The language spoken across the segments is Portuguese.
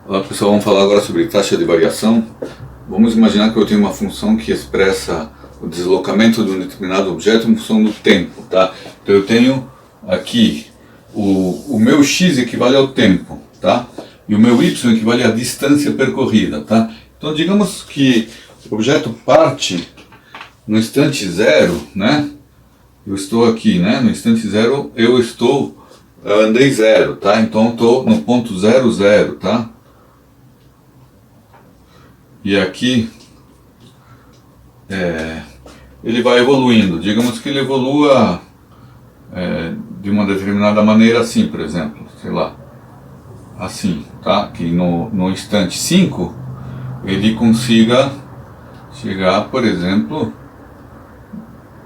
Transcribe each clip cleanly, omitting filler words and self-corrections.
Olá pessoal, vamos falar agora sobre taxa de variação. Vamos imaginar que eu tenho uma função que expressa o deslocamento de um determinado objeto em função do tempo, tá? Então eu tenho aqui o meu x equivale ao tempo, tá? E o meu y equivale à distância percorrida, tá? Então digamos que o objeto parte no instante zero, né? Eu estou aqui, né? No instante zero eu andei zero, tá? Então eu estou no ponto 0, 0, tá? E aqui ele vai evoluindo. Digamos que ele evolua de uma determinada maneira assim, por exemplo, sei lá, assim, tá? Que no instante 5 ele consiga chegar, por exemplo,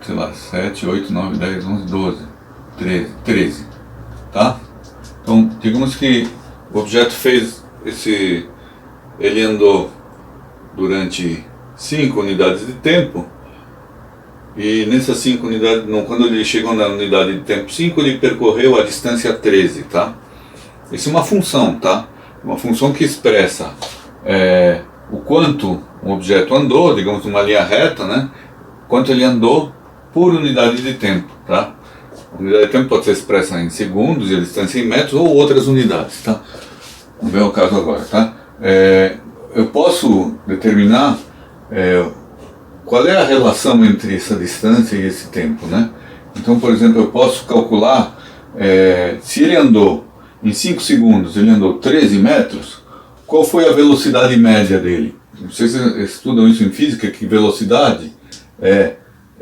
sei lá, 7, 8, 9, 10, 11, 12, 13, tá? Então, digamos que o objeto fez ele andou durante 5 unidades de tempo, e nessas 5 unidades, quando ele chegou na unidade de tempo 5, ele percorreu a distância 13, tá? Isso é uma função, tá? Uma função que expressa o quanto um objeto andou, digamos numa linha reta, né? Quanto ele andou por unidade de tempo, tá? A unidade de tempo pode ser expressa em segundos e a distância em metros ou outras unidades, tá? Vamos ver o caso agora, tá? Eu posso determinar qual é a relação entre essa distância e esse tempo, né? Então, por exemplo, eu posso calcular se ele andou em 5 segundos, ele andou 13 metros, qual foi a velocidade média dele? Vocês estudam isso em física, que velocidade é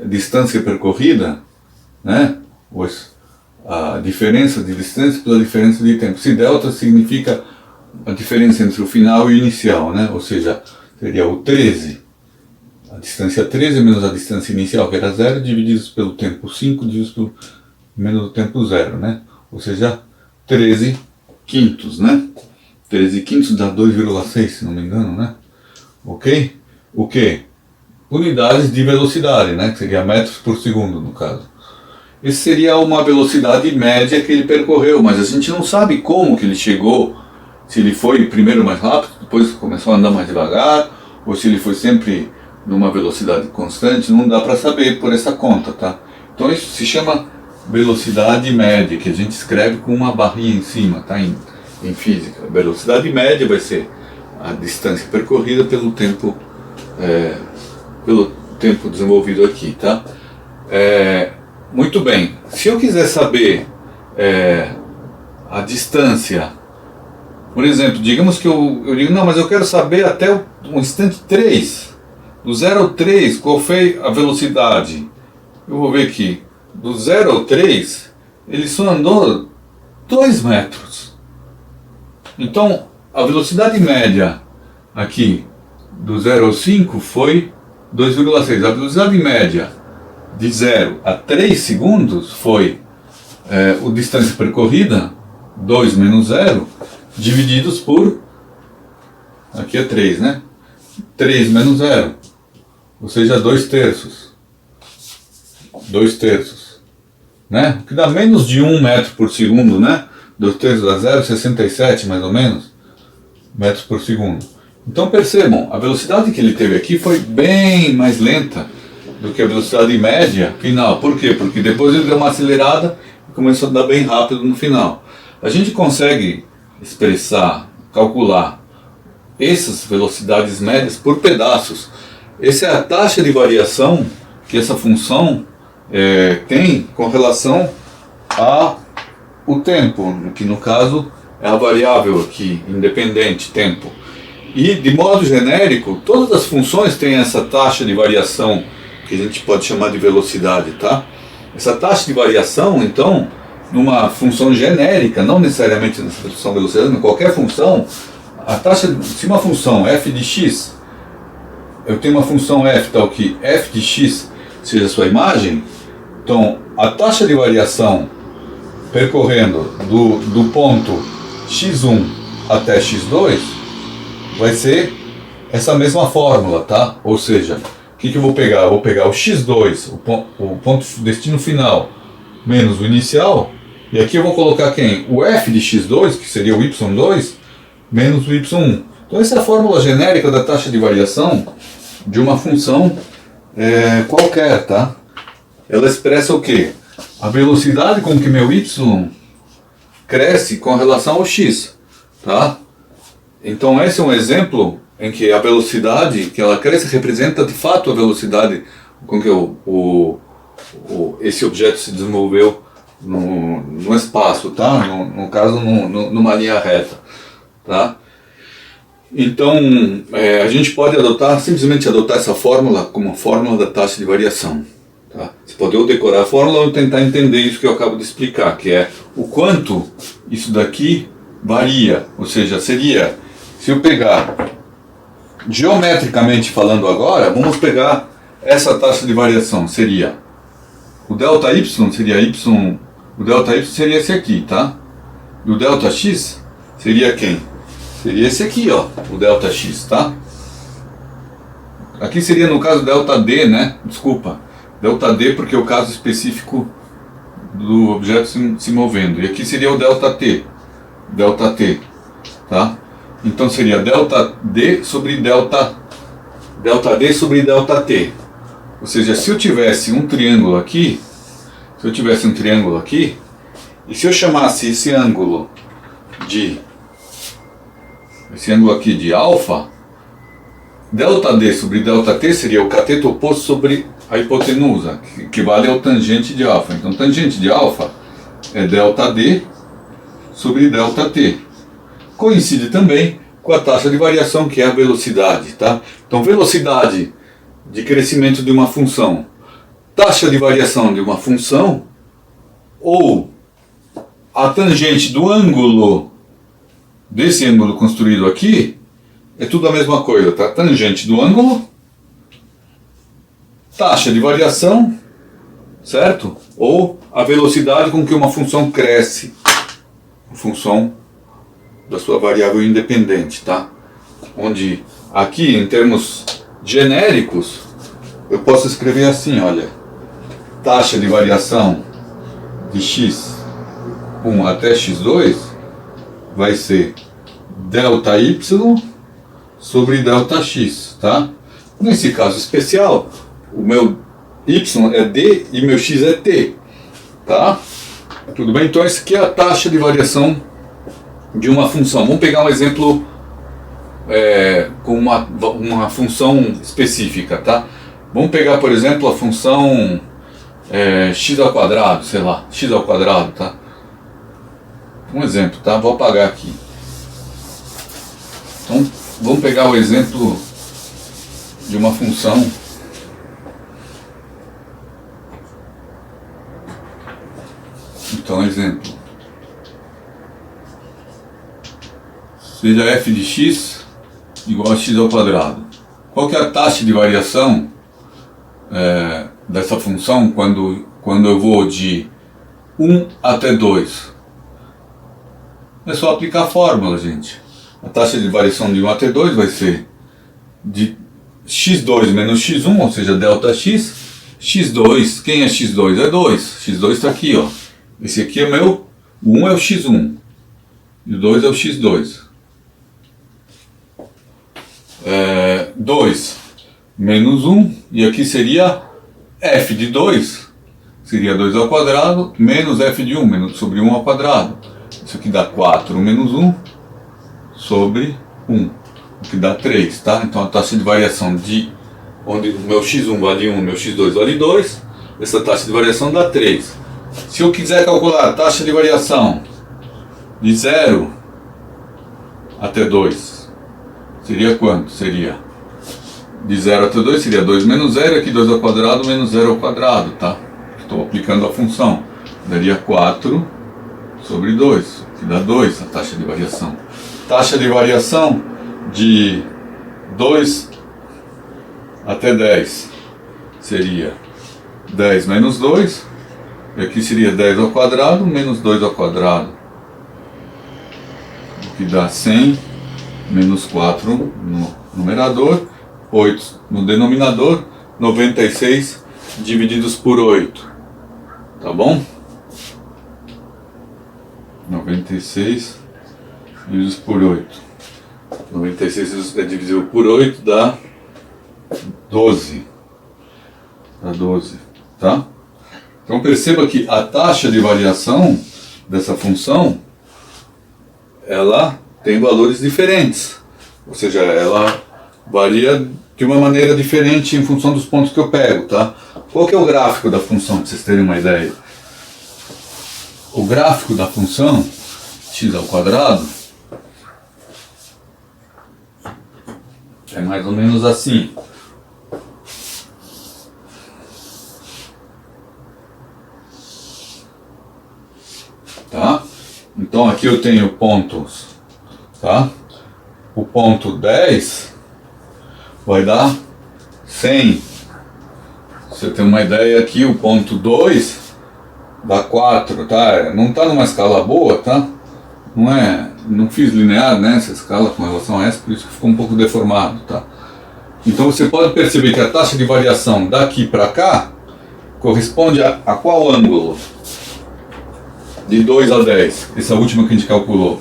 distância percorrida, né? A diferença de distância pela diferença de tempo. Se delta significa a diferença entre o final e o inicial, né? Ou seja, seria o 13, a distância 13 menos a distância inicial, que era 0, divididos pelo tempo 5, divididos pelo menos o tempo 0, né? Ou seja, 13 quintos, né? 13 quintos dá 2,6, se não me engano, né? Ok? O que? Unidades de velocidade, né? Que seria metros por segundo, no caso. Essa seria uma velocidade média que ele percorreu, mas a gente não sabe como que ele chegou, se ele foi primeiro mais rápido, depois começou a andar mais devagar, ou se ele foi sempre numa velocidade constante, não dá para saber por essa conta, tá? Então isso se chama velocidade média, que a gente escreve com uma barrinha em cima, tá? Em física. A velocidade média vai ser a distância percorrida pelo tempo desenvolvido aqui, tá? Muito bem. Se eu quiser saber a distância, por exemplo, digamos que eu digo, não, mas eu quero saber até o instante 3, do 0 ao 3, qual foi a velocidade. Eu vou ver aqui, do 0 ao 3, ele só andou 2 metros. Então, a velocidade média aqui, do 0 ao 5, foi 2,6. A velocidade média de 0 a 3 segundos foi a distância percorrida, 2 menos 0, divididos por, aqui é 3, né? 3 menos 0, ou seja, 2 terços. 2 terços, né? Que dá menos de 1 metro por segundo, né? 2 terços dá 0,67 mais ou menos metros por segundo. Então percebam, a velocidade que ele teve aqui foi bem mais lenta do que a velocidade média final. Por quê? Porque depois ele deu uma acelerada e começou a andar bem rápido no final. A gente consegue expressar, calcular essas velocidades médias por pedaços. Essa é a taxa de variação que essa função tem com relação ao tempo, que no caso é a variável aqui, independente, tempo. E de modo genérico, todas as funções têm essa taxa de variação, que a gente pode chamar de velocidade, tá? Essa taxa de variação, então, numa função genérica, não necessariamente nessa função velocidade, mas qualquer função, a taxa, se uma função f de x, eu tenho uma função f tal que f de x seja a sua imagem, então a taxa de variação percorrendo do ponto x1 até x2 vai ser essa mesma fórmula, tá? Ou seja, o que eu vou pegar? Eu vou pegar o x2, o ponto destino final, menos o inicial, e aqui eu vou colocar quem? O f de x2, que seria o y2, menos o y1. Então essa é a fórmula genérica da taxa de variação de uma função qualquer, tá? Ela expressa o quê? A velocidade com que meu y cresce com relação ao x, tá? Então esse é um exemplo em que a velocidade que ela cresce representa de fato a velocidade com que esse objeto se desenvolveu no espaço, tá? No caso, numa linha reta, tá? Então, a gente pode simplesmente adotar essa fórmula como a fórmula da taxa de variação, tá? Você pode ou decorar a fórmula ou tentar entender isso que eu acabo de explicar, que é o quanto isso daqui varia, ou seja, seria, se eu pegar, geometricamente falando agora, vamos pegar essa taxa de variação, seria o delta y seria o delta y seria esse aqui, tá? E o delta x seria quem? Seria esse aqui, ó, o delta x, tá? Aqui seria no caso delta d, né? Desculpa, delta d porque é o caso específico do objeto se movendo. E aqui seria o delta t, tá? Então seria delta d sobre delta d sobre delta t. Ou seja, se eu tivesse um triângulo aqui, e se eu chamasse esse ângulo aqui de alfa, delta d sobre delta t seria o cateto oposto sobre a hipotenusa, que equivale ao tangente de alfa. Então, tangente de alfa é delta d sobre delta t. Coincide também com a taxa de variação, que é a velocidade, tá? Então, velocidade de crescimento de uma função, taxa de variação de uma função, ou a tangente do ângulo, desse ângulo construído aqui, é tudo a mesma coisa, tá? Tangente do ângulo, taxa de variação, certo? Ou a velocidade com que uma função cresce, em função da sua variável independente, tá? Onde aqui, em termos genéricos, eu posso escrever assim, olha, taxa de variação de x1 até x2 vai ser delta y sobre delta x, tá? Nesse caso especial, o meu y é d e meu x é t, tá? Tudo bem? Então essa aqui é a taxa de variação de uma função. Vamos pegar um exemplo com uma função específica, tá? Vamos pegar, por exemplo, a função x ao quadrado, sei lá, x ao quadrado, tá? Um exemplo, tá? Vou apagar aqui. Então, vamos pegar o exemplo de uma função exemplo, seja f de x igual a x ao quadrado. Qual que é a taxa de variação dessa função quando eu vou de 1 até 2? É só aplicar a fórmula, gente. A taxa de variação de 1 até 2 vai ser de x2 menos x1, ou seja, delta x. x2, quem é x2? É 2. x2 está aqui, ó. Esse aqui é meu, o 1 é o x1 e o 2 é o x2. 2 menos 1, e aqui seria f de 2, seria 2 ao quadrado, menos f de 1, menos sobre 1 ao quadrado. Isso aqui dá 4 menos 1 sobre 1, o que dá 3, tá? Então a taxa de variação de onde o meu x1 vale 1, meu x2 vale 2, essa taxa de variação dá 3. Se eu quiser calcular a taxa de variação de 0 até 2, seria quanto? Seria de 0 até 2, seria 2 menos 0, aqui 2 ao quadrado menos 0 ao quadrado, tá? Estou aplicando a função. Daria 4 sobre 2, que dá 2 a taxa de variação. Taxa de variação de 2 até 10 seria 10 menos 2, e aqui seria 10 ao quadrado menos 2 ao quadrado, o que dá 100 menos 4 no numerador, 8 no denominador, 96 divididos por 8, tá bom? 96 divididos por 8. 96 é divisível por 8 dá 12. Dá 12, tá? Então perceba que a taxa de variação dessa função, ela tem valores diferentes. Ou seja, ela varia de uma maneira diferente em função dos pontos que eu pego, tá? Qual que é o gráfico da função, para vocês terem uma ideia? O gráfico da função x ao quadrado é mais ou menos assim. Tá? Então aqui eu tenho pontos, tá? O ponto 10 vai dar 100. Você tem uma ideia aqui, o ponto 2 dá 4, tá? Não está numa escala boa, tá? Não fiz linear nessa escala com relação a essa, por isso que ficou um pouco deformado, tá? Então você pode perceber que a taxa de variação daqui para cá corresponde a qual ângulo? De 2 a 10, essa última que a gente calculou.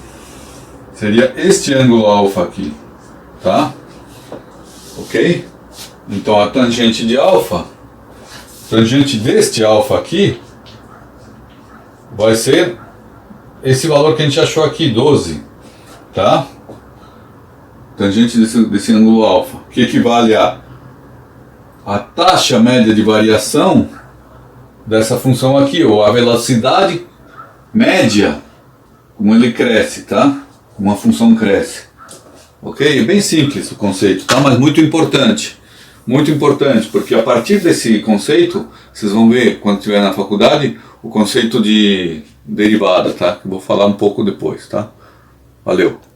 Seria este ângulo alfa aqui, tá? Ok? Então a tangente de alfa, tangente deste alfa aqui, vai ser esse valor que a gente achou aqui, 12, tá? Tangente desse ângulo alfa, que equivale a taxa média de variação dessa função aqui, ou a velocidade média, como ele cresce, tá? Como a função cresce. Ok? É bem simples o conceito, tá? Mas muito importante. Muito importante, porque a partir desse conceito, vocês vão ver, quando estiver na faculdade, o conceito de derivada, tá? Que eu vou falar um pouco depois, tá? Valeu!